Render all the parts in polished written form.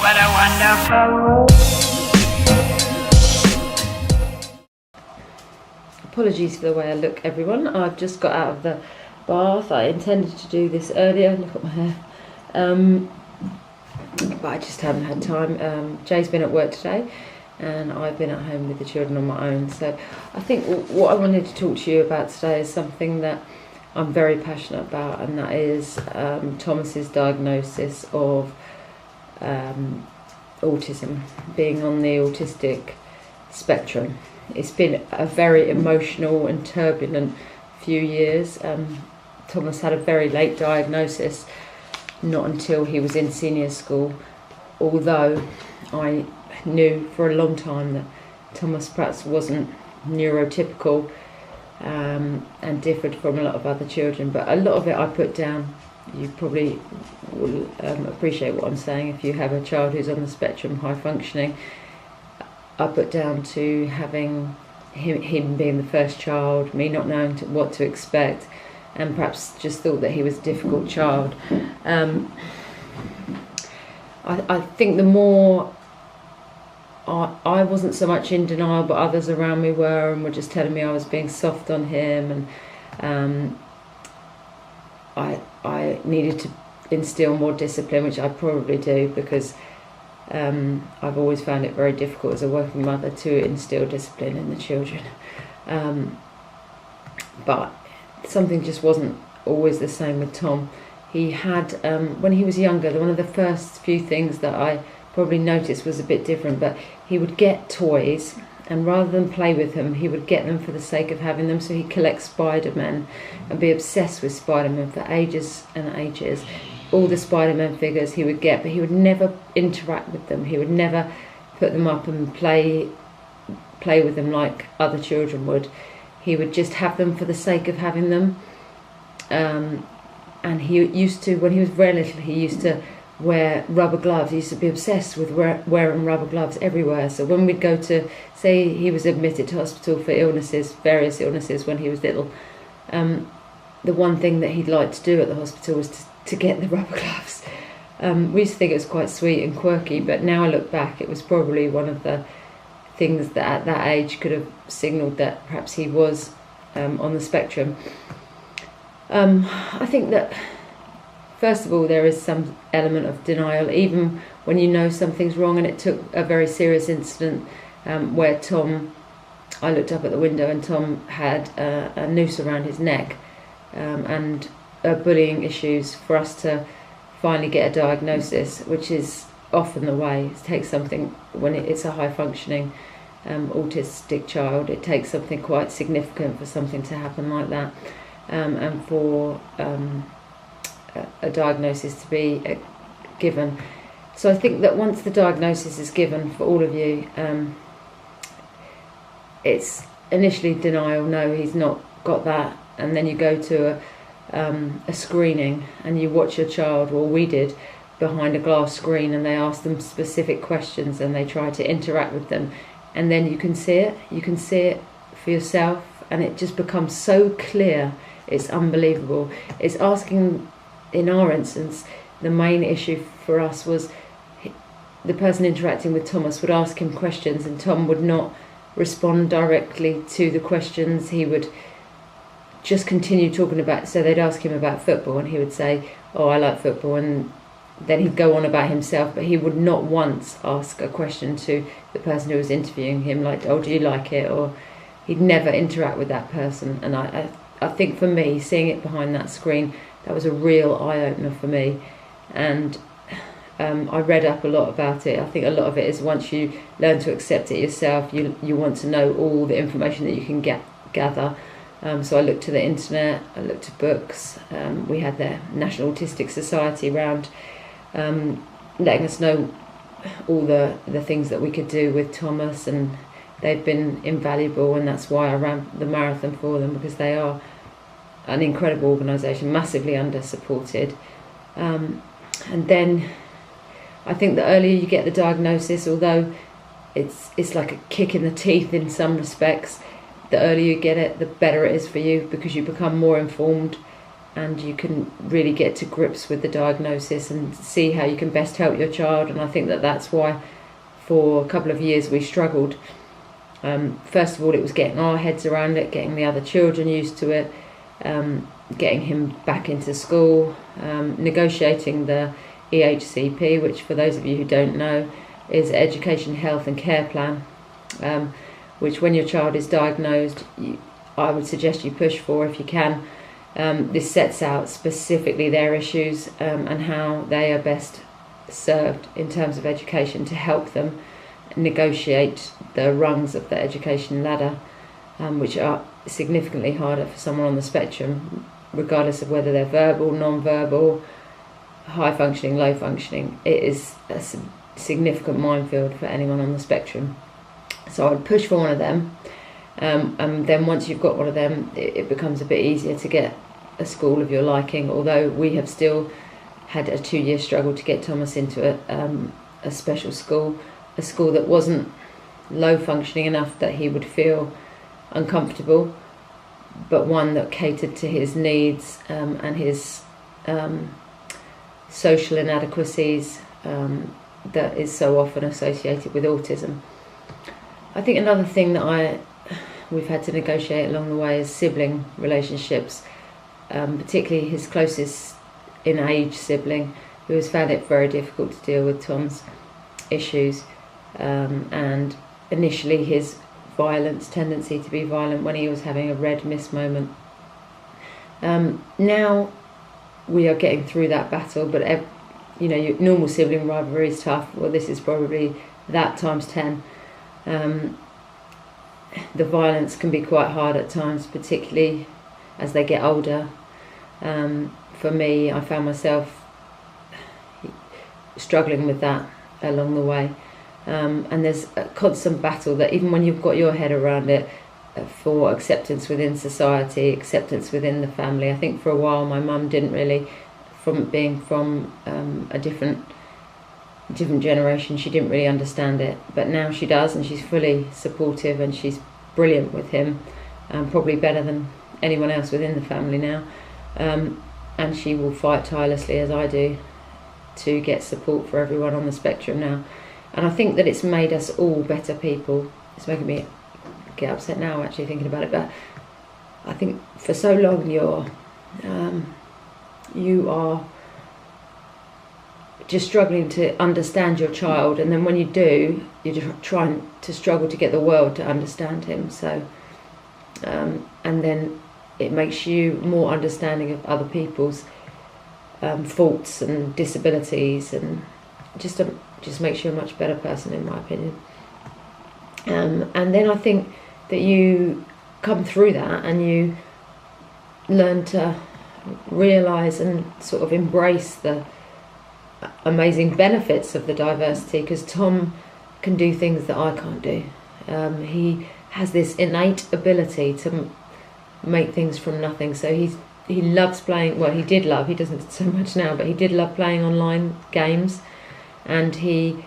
What a wonderful world. Apologies for the way I look, everyone. I've just got out of the bath. I intended to do this earlier. Look at my hair. But I just haven't had time. Jay's been at work today and I've been at home with the children on my own. So I think what I wanted to talk to you about today is something that I'm very passionate about, and that is Thomas's diagnosis of autism, being on the autistic spectrum. It's been a very emotional and turbulent few years. Thomas had a very late diagnosis, not until he was in senior school, although I knew for a long time that Thomas perhaps wasn't neurotypical and differed from a lot of other children, but a lot of it I put down. You probably will appreciate what I'm saying if you have a child who's on the spectrum, high functioning. I put down to having him being the first child, me not knowing what to expect, and perhaps just thought that he was a difficult child. I think the more I wasn't so much in denial, but others around me were, and were just telling me I was being soft on him, and I needed to instill more discipline, which I probably do, because I've always found it very difficult as a working mother to instill discipline in the children. But something just wasn't always the same with Tom. He had, when he was younger, one of the first few things that I probably noticed was a bit different, but he would get toys, and rather than play with them, he would get them for the sake of having them. So he'd collect Spider-Man and be obsessed with Spider-Man for ages and ages. All the Spider-Man figures he would get, but he would never interact with them. He would never put them up and play with them like other children would. He would just have them for the sake of having them. And he used to, when he was very little, he used to wear rubber gloves. He used to be obsessed with wearing rubber gloves everywhere. So when we'd go to, say he was admitted to hospital for illnesses, various illnesses when he was little, the one thing that he'd like to do at the hospital was to get the rubber gloves. We used to think it was quite sweet and quirky, but now I look back, it was probably one of the things that at that age could have signalled that perhaps he was on the spectrum. I think that first of all there is some element of denial, even when you know something's wrong, and it took a very serious incident where Tom, I looked up at the window and Tom had a noose around his neck and bullying issues for us to finally get a diagnosis, which is often the way. It takes something, when it's a high functioning autistic child, it takes something quite significant for something to happen like that, and for a diagnosis to be given. So I think that once the diagnosis is given for all of you, it's initially denial, no, he's not got that, and then you go to a screening and you watch your child, well we did, behind a glass screen, and they ask them specific questions and they try to interact with them, and then you can see it for yourself, and it just becomes so clear. It's unbelievable. It's asking, in our instance, the main issue for us was the person interacting with Thomas would ask him questions and Tom would not respond directly to the questions. He would just continue talking about, so they'd ask him about football and he would say, oh, I like football, and then he'd go on about himself, but he would not once ask a question to the person who was interviewing him, like, oh, do you like it? Or he'd never interact with that person. And I think for me, seeing it behind that screen, that was a real eye-opener for me. And I read up a lot about it. I think a lot of it is once you learn to accept it yourself, you want to know all the information that you can gather. So I looked to the internet, I looked to books. We had the National Autistic Society around letting us know all the things that we could do with Thomas, and they've been invaluable, and that's why I ran the marathon for them, because they are an incredible organisation, massively under-supported. And then I think the earlier you get the diagnosis, although it's like a kick in the teeth in some respects, the earlier you get it, the better it is for you, because you become more informed and you can really get to grips with the diagnosis and see how you can best help your child. And I think that that's why for a couple of years we struggled. First of all, it was getting our heads around it, getting the other children used to it, getting him back into school, negotiating the EHCP, which for those of you who don't know is Education, Health and Care Plan, which when your child is diagnosed, I would suggest you push for if you can. This sets out specifically their issues and how they are best served in terms of education to help them negotiate the rungs of the education ladder, which are significantly harder for someone on the spectrum, regardless of whether they're verbal, non-verbal, high functioning, low functioning. It is a significant minefield for anyone on the spectrum. So I would push for one of them, and then once you've got one of them, it becomes a bit easier to get a school of your liking, although we have still had a 2-year struggle to get Thomas into a special school, a school that wasn't low functioning enough that he would feel uncomfortable, but one that catered to his needs and his social inadequacies that is so often associated with autism. I think another thing that we've had to negotiate along the way is sibling relationships, particularly his closest in age sibling, who has found it very difficult to deal with Tom's issues, and initially his tendency to be violent when he was having a red mist moment. Now we are getting through that battle, but your normal sibling rivalry is tough. Well, this is probably that times 10. The violence can be quite hard at times, particularly as they get older. For me, I found myself struggling with that along the way. And there's a constant battle that even when you've got your head around it, for acceptance within society, acceptance within the family. I think for a while my mum didn't really, from being from a different generation, she didn't really understand it, but now she does, and she's fully supportive, and she's brilliant with him, probably better than anyone else within the family now, and she will fight tirelessly, as I do, to get support for everyone on the spectrum now. And I think that it's made us all better people. It's making me get upset now actually thinking about it, but I think for so long you are just struggling to understand your child, and then when you do, you're just trying to struggle to get the world to understand him. So and then it makes you more understanding of other people's faults and disabilities, and just makes you a much better person, in my opinion. And then I think that you come through that and you learn to realise and sort of embrace the amazing benefits of the diversity, because Tom can do things that I can't do. He has this innate ability to make things from nothing. So he loves playing, well, he doesn't so much now, but he did love playing online games, and he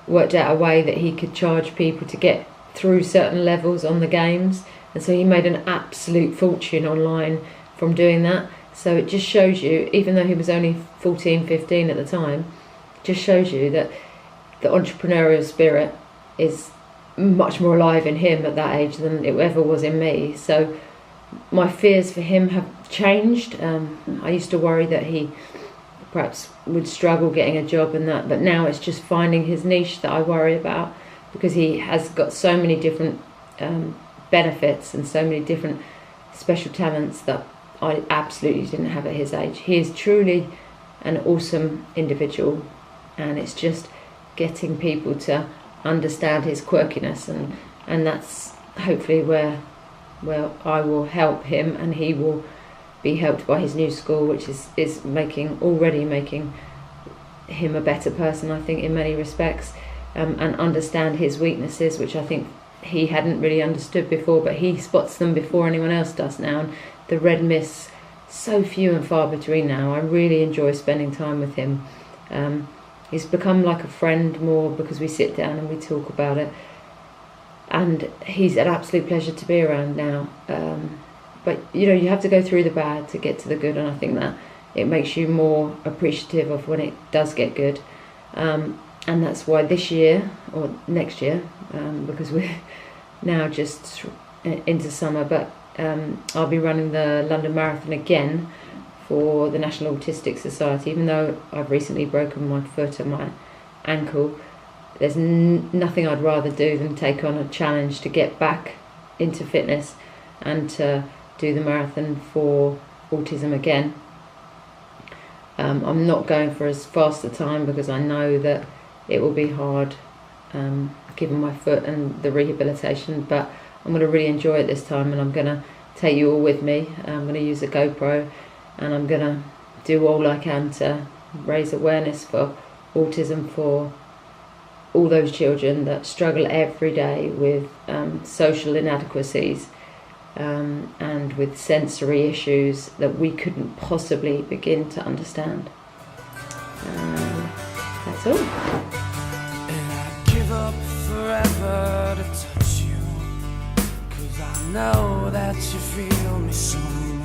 worked out a way that he could charge people to get through certain levels on the games, and so he made an absolute fortune online from doing that. So it just shows you, even though he was only 14, 15 at the time, just shows you that the entrepreneurial spirit is much more alive in him at that age than it ever was in me. So my fears for him have changed. I used to worry that he perhaps would struggle getting a job and that, but now it's just finding his niche that I worry about, because he has got so many different benefits and so many different special talents that I absolutely didn't have at his age. He is truly an awesome individual, and it's just getting people to understand his quirkiness, and that's hopefully where I will help him, and he will be helped by his new school, which is already making him a better person, I think, in many respects, and understand his weaknesses, which I think he hadn't really understood before, but he spots them before anyone else does now. And the red mists, so few and far between now. I really enjoy spending time with him. He's become like a friend more, because we sit down and we talk about it, and he's an absolute pleasure to be around now. but you have to go through the bad to get to the good, and I think that it makes you more appreciative of when it does get good. And that's why this year or next year, because we're now just into summer, but I'll be running the London Marathon again for the National Autistic Society. Even though I've recently broken my foot and my ankle, there's nothing I'd rather do than take on a challenge to get back into fitness and to do the marathon for autism again. I'm not going for as fast a time because I know that it will be hard given my foot and the rehabilitation, but I'm going to really enjoy it this time, and I'm going to take you all with me. I'm going to use a GoPro, and I'm going to do all I can to raise awareness for autism for all those children that struggle every day with social inadequacies and with sensory issues that we couldn't possibly begin to understand. That's all. And I'd give up forever to touch you, 'cause I know that you feel me somewhere.